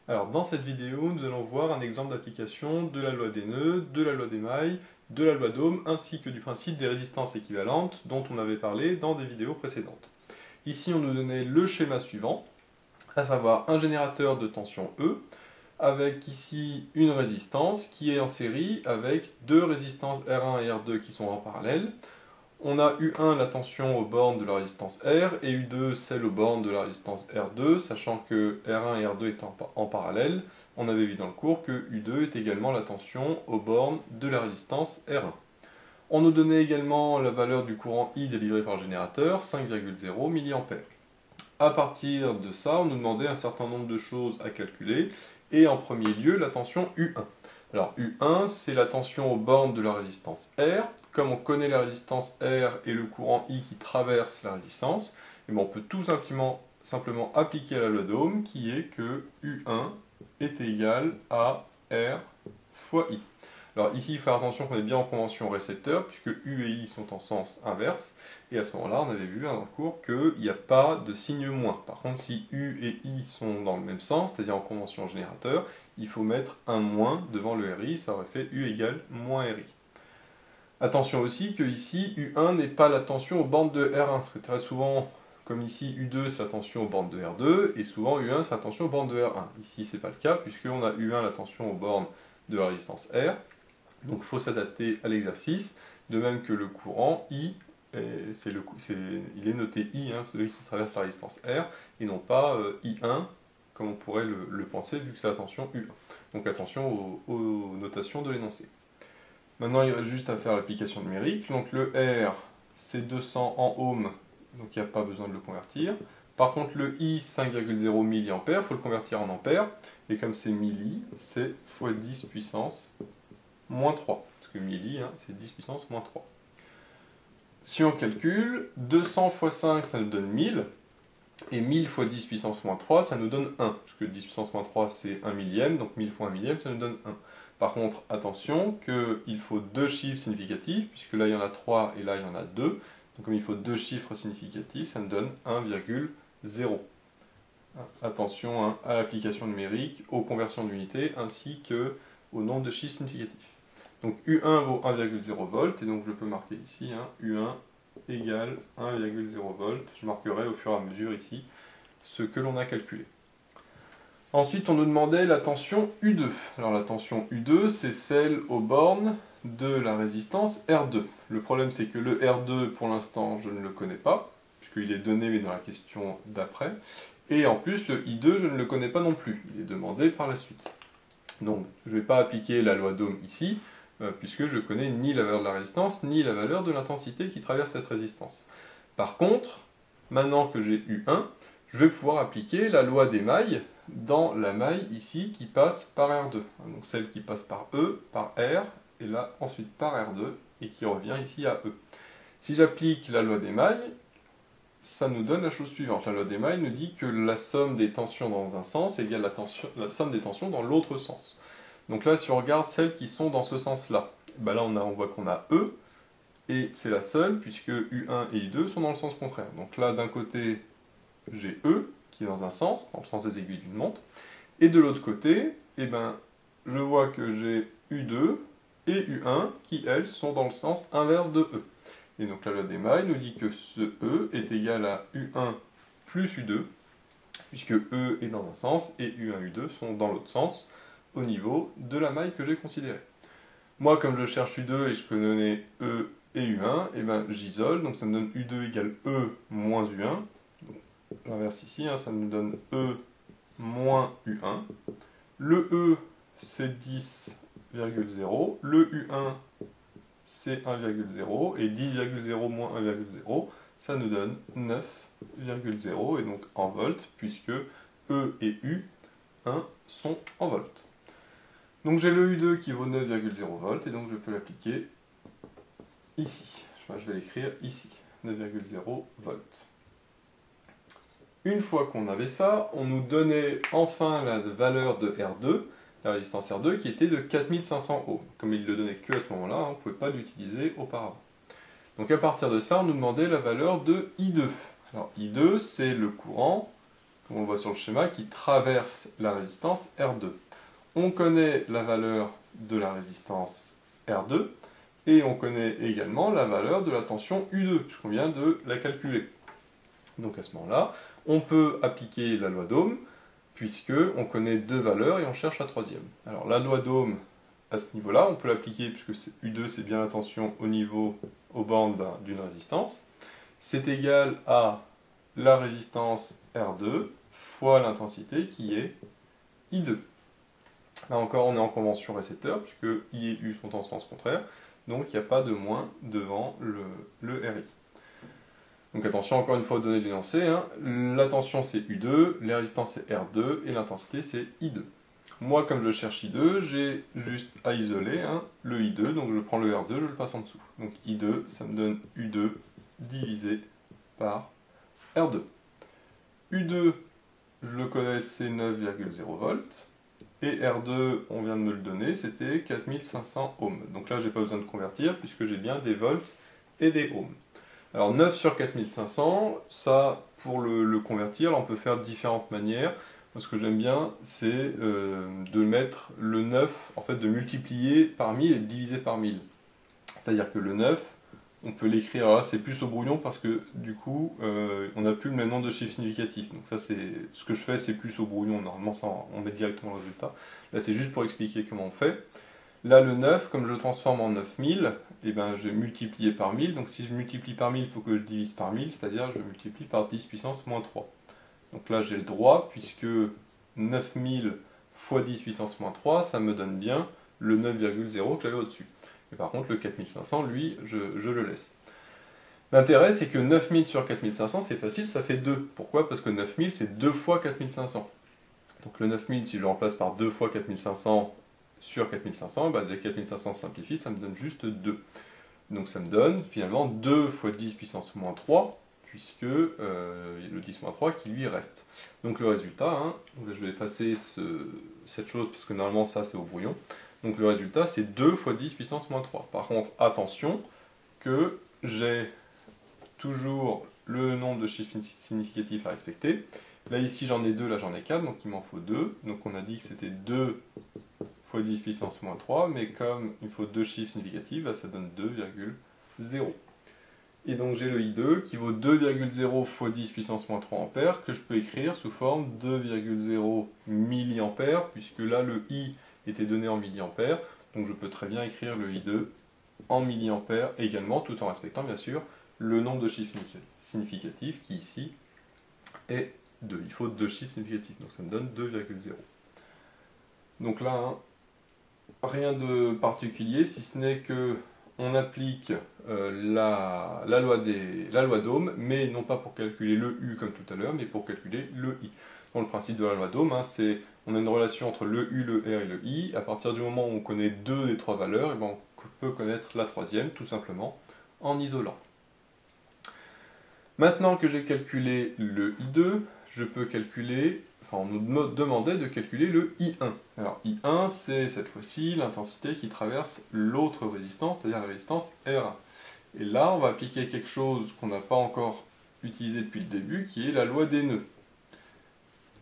Alors dans cette vidéo, nous allons voir un exemple d'application de la loi des nœuds, de la loi des mailles, de la loi d'Ohm, ainsi que du principe des résistances équivalentes dont on avait parlé dans des vidéos précédentes. Ici, on nous donnait le schéma suivant, à savoir un générateur de tension E, avec ici une résistance qui est en série avec deux résistances R1 et R2 qui sont en parallèle. On a U1 la tension aux bornes de la résistance R et U2 celle aux bornes de la résistance R2, sachant que R1 et R2 étant en parallèle, on avait vu dans le cours que U2 est également la tension aux bornes de la résistance R1. On nous donnait également la valeur du courant I délivré par le générateur, 5,0 mA. À partir de ça, on nous demandait un certain nombre de choses à calculer, et en premier lieu la tension U1. Alors U1, c'est la tension aux bornes de la résistance R. Comme on connaît la résistance R et le courant I qui traverse la résistance, et bien on peut tout simplement appliquer la loi d'Ohm qui est que U1 est égal à R fois I. Alors ici, il faut faire attention qu'on est bien en convention récepteur, puisque U et I sont en sens inverse, et à ce moment-là, on avait vu dans le cours qu'il n'y a pas de signe moins. Par contre, si U et I sont dans le même sens, c'est-à-dire en convention générateur, il faut mettre un moins devant le RI, ça aurait fait U égale moins RI. Attention aussi que ici, U1 n'est pas la tension aux bornes de R1, parce que très souvent, comme ici, U2 c'est la tension aux bornes de R2, et souvent U1 c'est la tension aux bornes de R1. Ici, c'est pas le cas, puisqu'on a U1 la tension aux bornes de la résistance R, donc il faut s'adapter à l'exercice, de même que le courant I, il est noté I, celui qui traverse la résistance R, et non pas I1, comme on pourrait le penser, vu que c'est la tension U1. Donc attention aux notations de l'énoncé. Maintenant, il reste juste à faire l'application numérique. Donc le R, c'est 200 en ohms, donc il n'y a pas besoin de le convertir. Par contre, le I, 5,0 mA, il faut le convertir en ampères. Et comme c'est milli, c'est fois 10 puissance moins 3. Parce que milli, c'est 10 puissance moins 3. Si on calcule, 200 fois 5, ça nous donne 1000. Et 1000 fois 10 puissance moins 3, ça nous donne 1. Parce que 10 puissance moins 3, c'est 1 millième. Donc 1000 fois 1 millième, ça nous donne 1. Par contre, attention qu'il faut deux chiffres significatifs, puisque là il y en a 3 et là il y en a 2. Donc comme il faut deux chiffres significatifs, ça nous donne 1,0. Attention à l'application numérique, aux conversions d'unités, ainsi qu'au nombre de chiffres significatifs. Donc U1 vaut 1,0 volts, et donc je peux marquer ici, U1 égale 1,0 volts. Je marquerai au fur et à mesure ici ce que l'on a calculé. Ensuite, on nous demandait la tension U2. Alors la tension U2, c'est celle aux bornes de la résistance R2. Le problème, c'est que le R2, pour l'instant, je ne le connais pas, puisqu'il est donné mais dans la question d'après. Et en plus, le I2, je ne le connais pas non plus. Il est demandé par la suite. Donc, je ne vais pas appliquer la loi d'Ohm ici, puisque je connais ni la valeur de la résistance, ni la valeur de l'intensité qui traverse cette résistance. Par contre, maintenant que j'ai U1, je vais pouvoir appliquer la loi des mailles dans la maille ici qui passe par R2. Donc celle qui passe par E, par R, et là ensuite par R2, et qui revient ici à E. Si j'applique la loi des mailles, ça nous donne la chose suivante. La loi des mailles nous dit que la somme des tensions dans un sens égale la somme des tensions dans l'autre sens. Donc là, si on regarde celles qui sont dans ce sens-là, là on voit qu'on a E, et c'est la seule, puisque U1 et U2 sont dans le sens contraire. Donc là, d'un côté, j'ai E, qui est dans un sens, dans le sens des aiguilles d'une montre, et de l'autre côté, je vois que j'ai U2 et U1 qui, elles, sont dans le sens inverse de E. Et donc la loi des mailles nous dit que ce E est égal à U1 plus U2, puisque E est dans un sens et U1 et U2 sont dans l'autre sens, au niveau de la maille que j'ai considérée. Moi, comme je cherche U2 et je connais E et U1, j'isole, donc ça me donne U2 égale E moins U1. J'inverse ici, ça me donne E moins U1. Le E, c'est 10,0. Le U1, c'est 1,0. Et 10,0 moins 1,0, ça nous donne 9,0. Et donc en volts, puisque E et U1 sont en volts. Donc j'ai le U2 qui vaut 9,0 volts, et donc je peux l'appliquer ici. Je vais l'écrire ici, 9,0 volts. Une fois qu'on avait ça, on nous donnait enfin la valeur de R2, la résistance R2, qui était de 4500 ohms. Comme il ne le donnait que à ce moment-là, on ne pouvait pas l'utiliser auparavant. Donc à partir de ça, on nous demandait la valeur de I2. Alors I2, c'est le courant on le voit sur le schéma, qui traverse la résistance R2. On connaît la valeur de la résistance R2, et on connaît également la valeur de la tension U2, puisqu'on vient de la calculer. Donc à ce moment-là, on peut appliquer la loi d'Ohm, puisque on connaît deux valeurs et on cherche la troisième. Alors la loi d'Ohm, à ce niveau-là, on peut l'appliquer, puisque U2 c'est bien la tension aux bornes d'une résistance. C'est égal à la résistance R2 fois l'intensité qui est I2. Là encore, on est en convention récepteur, puisque I et U sont en sens contraire, donc il n'y a pas de moins devant le RI. Donc attention, encore une fois, aux données de l'énoncé, hein. La tension c'est U2, la résistance c'est R2, et l'intensité c'est I2. Moi, comme je cherche I2, j'ai juste à isoler le I2, donc je prends le R2, je le passe en dessous. Donc I2, ça me donne U2 divisé par R2. U2, je le connais, c'est 9,0 volts. Et R2, on vient de me le donner, c'était 4500 ohms. Donc là, j'ai pas besoin de convertir, puisque j'ai bien des volts et des ohms. Alors 9 sur 4500, ça, pour le convertir, là, on peut faire de différentes manières. Moi, ce que j'aime bien, c'est de mettre le 9, en fait, de multiplier par 1000 et de diviser par 1000. C'est-à-dire que le 9, on peut l'écrire, alors là c'est plus au brouillon parce que du coup on n'a plus le même nombre de chiffres significatifs. Donc ça c'est ce que je fais, c'est plus au brouillon, normalement ça, on met directement le résultat. Là c'est juste pour expliquer comment on fait. Là le 9, comme je le transforme en 9000, et ben je vais multiplier par 1000. Donc si je multiplie par 1000, il faut que je divise par 1000, c'est-à-dire je multiplie par 10 puissance moins 3. Donc là j'ai le droit, puisque 9000 fois 10 puissance moins 3, ça me donne bien le 9,0 que j'avais au-dessus. Et par contre, le 4500, lui, je le laisse. L'intérêt, c'est que 9000 sur 4500, c'est facile, ça fait 2. Pourquoi? Parce que 9000, c'est 2 fois 4500. Donc le 9000, si je le remplace par 2 fois 4500 sur 4500, bah, les 4500 simplifient, ça me donne juste 2. Donc ça me donne finalement 2 fois 10 puissance moins 3, puisque le 10 moins 3 qui lui reste. Donc le résultat, donc je vais effacer cette chose, parce que normalement ça c'est au brouillon. Donc le résultat, c'est 2 fois 10 puissance moins 3. Par contre, attention que j'ai toujours le nombre de chiffres significatifs à respecter. Là, ici, j'en ai 2, là, j'en ai 4, donc il m'en faut 2. Donc on a dit que c'était 2 fois 10 puissance moins 3, mais comme il faut 2 chiffres significatifs, là, ça donne 2,0. Et donc j'ai le I2 qui vaut 2,0 fois 10 puissance moins 3 ampères, que je peux écrire sous forme 2,0 milliampères, puisque là, le I était donné en milliampères, donc je peux très bien écrire le I2 en milliampères également, tout en respectant bien sûr le nombre de chiffres significatifs qui ici est 2. Il faut 2 chiffres significatifs, donc ça me donne 2,0. Donc là, rien de particulier, si ce n'est que on applique la loi d'Ohm, mais non pas pour calculer le U comme tout à l'heure, mais pour calculer le I. Bon, le principe de la loi d'Ohm, c'est on a une relation entre le U, le R et le I. À partir du moment où on connaît 2 des 3 valeurs, et ben on peut connaître la troisième, tout simplement, en isolant. Maintenant que j'ai calculé le I2, je peux calculer, enfin on nous demandait de calculer le I1. Alors I1, c'est cette fois-ci l'intensité qui traverse l'autre résistance, c'est-à-dire la résistance R1. Et là, on va appliquer quelque chose qu'on n'a pas encore utilisé depuis le début, qui est la loi des nœuds.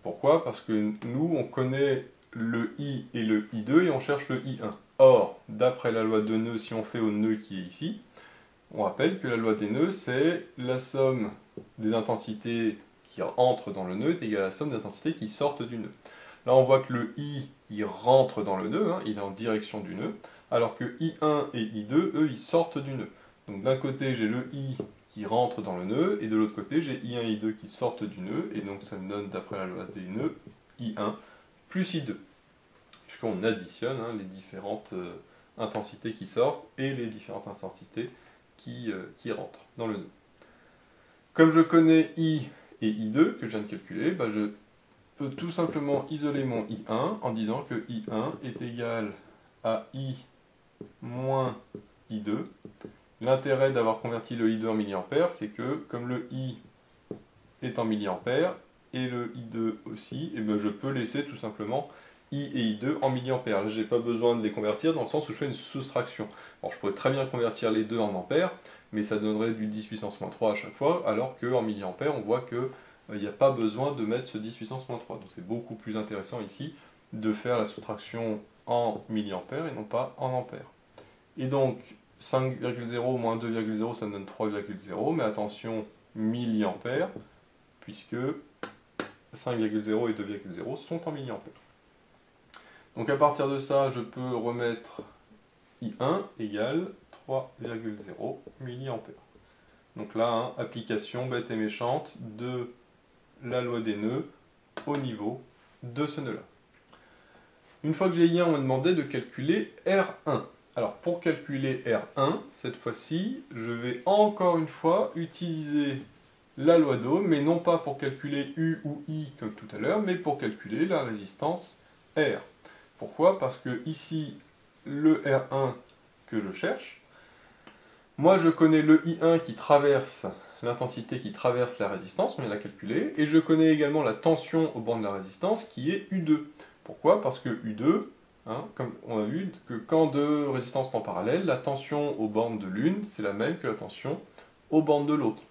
Pourquoi? Parce que nous, on connaît le I et le I2 et on cherche le I1. Or, d'après la loi de nœuds, si on fait au nœud qui est ici, on rappelle que la loi des nœuds, c'est la somme des intensités qui entrent dans le nœud est égale à la somme des intensités qui sortent du nœud. Là, on voit que le I, il rentre dans le nœud, il est en direction du nœud, alors que I1 et I2, eux, ils sortent du nœud. Donc d'un côté, j'ai le I qui rentre dans le nœud, et de l'autre côté, j'ai I1 et I2 qui sortent du nœud, et donc ça me donne, d'après la loi des nœuds, I1 plus I2. Puisqu'on additionne les différentes intensités qui sortent et les différentes intensités qui rentrent dans le nœud. Comme je connais I et I2, que je viens de calculer, je peux tout simplement isoler mon I1 en disant que I1 est égal à I moins I2. L'intérêt d'avoir converti le I2 en milliampères, c'est que comme le I est en milliampères, et le I2 aussi, je peux laisser tout simplement I et I2 en milliampères. Là, je n'ai pas besoin de les convertir dans le sens où je fais une soustraction. Alors, je pourrais très bien convertir les deux en ampères, mais ça donnerait du 10 puissance moins 3 à chaque fois, alors qu'en milliampères, on voit que il n'y a pas besoin de mettre ce 10 puissance moins 3. Donc c'est beaucoup plus intéressant ici de faire la soustraction en milliampères et non pas en ampères. Et donc 5,0 moins 2,0 ça me donne 3,0, mais attention, milliampères, puisque 5,0 et 2,0 sont en milliampères. Donc à partir de ça, je peux remettre I1 égale 3,0 milliampères. Donc là, hein, application bête et méchante de la loi des nœuds au niveau de ce nœud-là. Une fois que j'ai I1, on m'a demandé de calculer R1. Alors pour calculer R1, cette fois-ci, je vais encore une fois utiliser la loi d'Ohm, mais non pas pour calculer U ou I comme tout à l'heure, mais pour calculer la résistance R. Pourquoi? Parce que ici, le R1 que je cherche, moi je connais le I1 qui traverse l'intensité qui traverse la résistance, on vient de la calculer, et je connais également la tension au bord de la résistance qui est U2. Pourquoi? Parce que U2, hein, comme on a vu que quand deux résistances sont en parallèle, la tension aux bornes de l'une, c'est la même que la tension aux bornes de l'autre.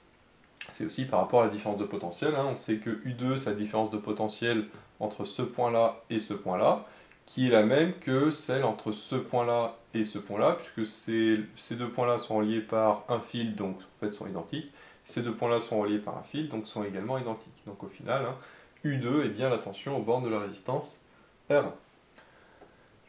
C'est aussi par rapport à la différence de potentiel, hein, on sait que U2, c'est la différence de potentiel entre ce point-là et ce point-là, qui est la même que celle entre ce point-là et ce point-là, puisque ces deux points-là sont reliés par un fil, donc en fait sont identiques. Ces deux points-là sont reliés par un fil, donc sont également identiques. Donc au final, hein, U2 est bien la tension aux bornes de la résistance R1.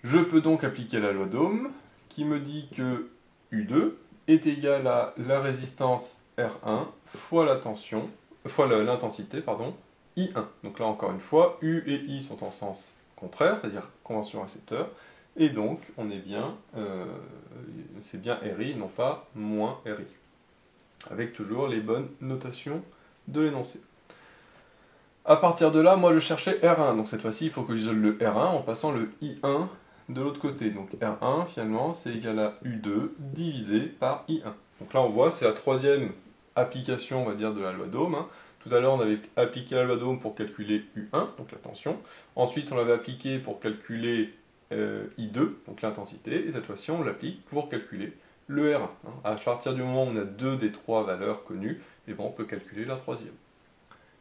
Je peux donc appliquer la loi d'Ohm, qui me dit que U2 est égal à la résistance R1 fois la tension, fois l'intensité, pardon, I1. Donc là encore une fois, U et I sont en sens contraire, c'est-à-dire convention récepteur, et donc on est bien, c'est bien RI, non pas moins RI, avec toujours les bonnes notations de l'énoncé. À partir de là, moi je cherchais R1, donc cette fois-ci il faut que j'isole le R1 en passant le I1 de l'autre côté. Donc R1 finalement c'est égal à U2 divisé par I1. Donc là on voit, c'est la troisième application on va dire de la loi d'Ohm. Hein. Tout à l'heure on avait appliqué la loi d'Ohm pour calculer U1, donc la tension. Ensuite on l'avait appliqué pour calculer I2, donc l'intensité. Et cette fois-ci on l'applique pour calculer le R1. Hein. À partir du moment où on a deux des trois valeurs connues, et bon, on peut calculer la troisième.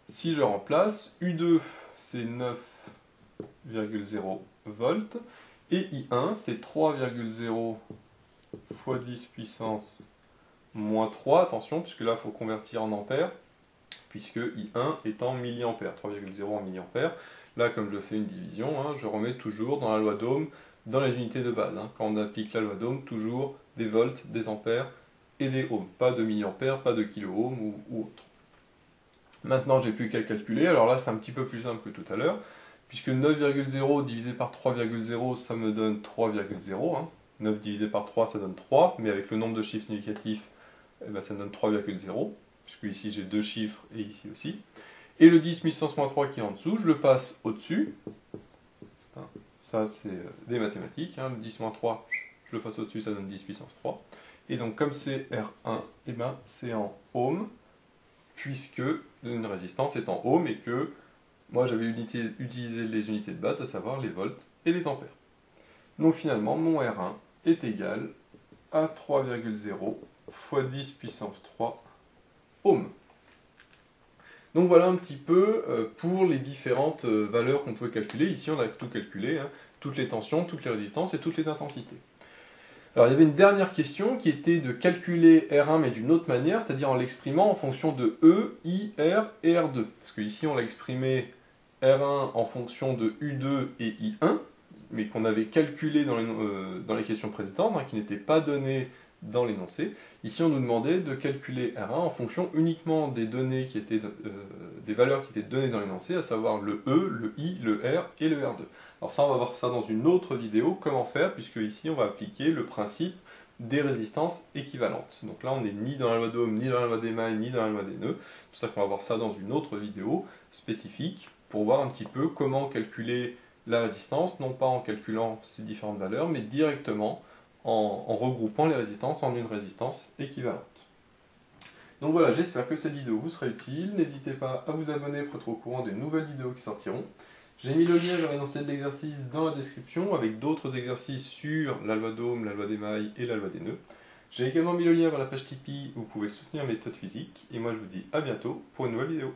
Si je remplace, U2 c'est 9,0 volts et I1 c'est 3,0 fois 10 puissance moins 3, attention, puisque là il faut convertir en ampères, puisque I1 est en milliampères, 3,0 en milliampères. Là, comme je fais une division, hein, je remets toujours dans la loi d'Ohm, dans les unités de base. Hein. Quand on applique la loi d'Ohm, toujours des volts, des ampères et des ohms. Pas de milliampères, pas de kilo-ohms ou autre. Maintenant, j'ai plus qu'à le calculer. Alors là, c'est un petit peu plus simple que tout à l'heure, puisque 9,0 divisé par 3,0, ça me donne 3,0. Hein. 9 divisé par 3, ça donne 3, mais avec le nombre de chiffres significatifs, eh ben, ça donne 3,0, puisque ici j'ai deux chiffres et ici aussi. Et le 10 puissance moins 3 qui est en dessous, je le passe au-dessus. Ça, c'est des mathématiques. Hein. Le 10 moins 3, je le passe au-dessus, ça donne 10 puissance 3. Et donc, comme c'est R1, eh ben, c'est en ohms, puisque une résistance est en ohms et que moi j'avais utilisé les unités de base, à savoir les volts et les ampères. Donc finalement, mon R1 est égal à 3,0 fois 10 puissance 3 ohms. Donc voilà un petit peu pour les différentes valeurs qu'on peut calculer. Ici on a tout calculé, hein, toutes les tensions, toutes les résistances et toutes les intensités. Alors il y avait une dernière question qui était de calculer R1 mais d'une autre manière, c'est-à-dire en l'exprimant en fonction de E, I, R et R2. Parce que ici on l'a exprimé R1 en fonction de U2 et I1, mais qu'on avait calculé dans les questions précédentes, hein, qui n'étaient pas données dans l'énoncé. Ici on nous demandait de calculer R1 en fonction uniquement des données qui étaient, des valeurs qui étaient données dans l'énoncé, à savoir le E, le I, le R et le R2. Alors ça, on va voir ça dans une autre vidéo, comment faire, puisque ici on va appliquer le principe des résistances équivalentes. Donc là, on n'est ni dans la loi d'Ohm, ni dans la loi des mailles, ni dans la loi des nœuds. C'est pour ça qu'on va voir ça dans une autre vidéo spécifique, pour voir un petit peu comment calculer la résistance, non pas en calculant ces différentes valeurs, mais directement en regroupant les résistances en une résistance équivalente. Donc voilà, j'espère que cette vidéo vous sera utile. N'hésitez pas à vous abonner pour être au courant des nouvelles vidéos qui sortiront. J'ai mis le lien vers l'énoncé de l'exercice dans la description, avec d'autres exercices sur la loi d'Ohm, la loi des mailles et la loi des nœuds. J'ai également mis le lien vers la page Tipeee où vous pouvez soutenir Méthode Physique. Et moi je vous dis à bientôt pour une nouvelle vidéo.